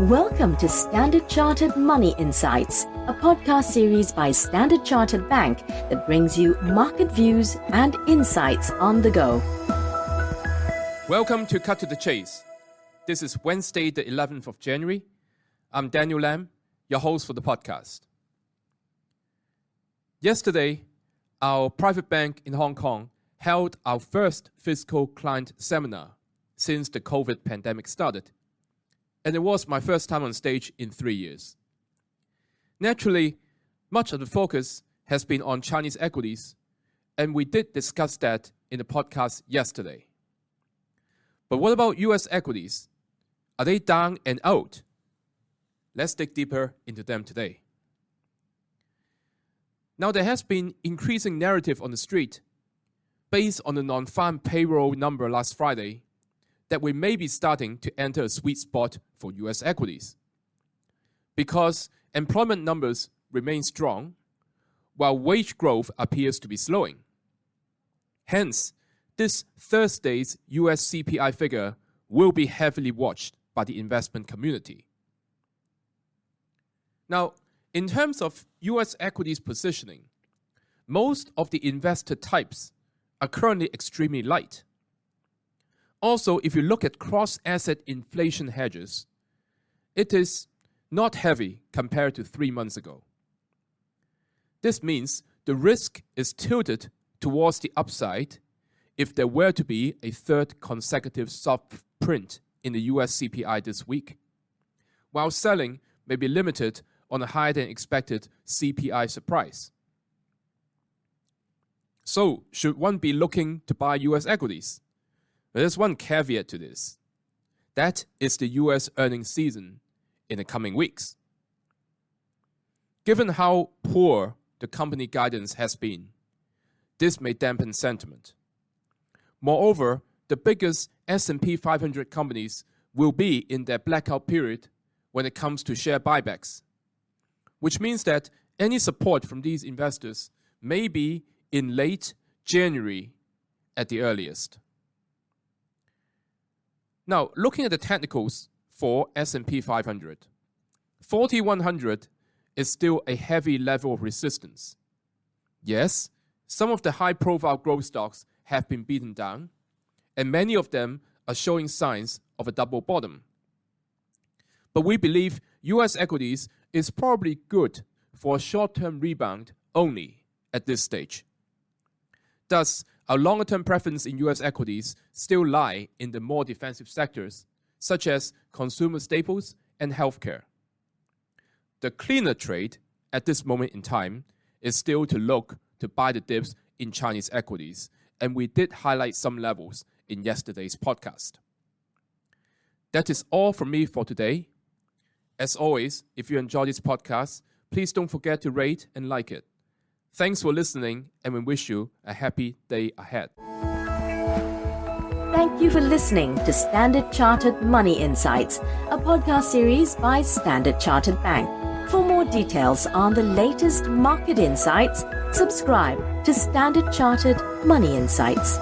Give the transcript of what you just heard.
Welcome to Standard Chartered Money Insights, a podcast series by Standard Chartered Bank that brings you market views and insights on the go. Welcome to Cut to the Chase. This is Wednesday, the 11th of January. I'm Daniel Lam, your host for the podcast. Yesterday, our private bank in Hong Kong held our first physical client seminar since the COVID pandemic started. And it was my first time on stage in 3 years. Naturally, much of the focus has been on Chinese equities, and we did discuss that in the podcast yesterday. But what about US equities? Are they down and out? Let's dig deeper into them today. Now, there has been increasing narrative on the street based on the non-farm payroll number last Friday that we may be starting to enter a sweet spot for US equities. Because employment numbers remain strong, while wage growth appears to be slowing. Hence, this Thursday's US CPI figure will be heavily watched by the investment community. Now, in terms of US equities positioning, most of the investor types are currently extremely light. Also, if you look at cross-asset inflation hedges, it is not heavy compared to 3 months ago. This means the risk is tilted towards the upside if there were to be a third consecutive soft print in the US CPI this week, while selling may be limited on a higher than expected CPI surprise. So, should one be looking to buy US equities? There's one caveat to this. That is the US earnings season in the coming weeks. Given how poor the company guidance has been, this may dampen sentiment. Moreover, the biggest S&P 500 companies will be in their blackout period when it comes to share buybacks, which means that any support from these investors may be in late January at the earliest. Now, looking at the technicals for S&P 500, 4100 is still a heavy level of resistance. Yes, some of the high-profile growth stocks have been beaten down, and many of them are showing signs of a double bottom. But we believe US equities is probably good for a short-term rebound only at this stage. Thus, our longer-term preference in US equities still lie in the more defensive sectors, such as consumer staples and healthcare. The cleaner trade at this moment in time is still to look to buy the dips in Chinese equities, and we did highlight some levels in yesterday's podcast. That is all from me for today. As always, if you enjoy this podcast, please don't forget to rate and like it. Thanks for listening, and we wish you a happy day ahead. Thank you for listening to Standard Chartered Money Insights, a podcast series by Standard Chartered Bank. For more details on the latest market insights, subscribe to Standard Chartered Money Insights.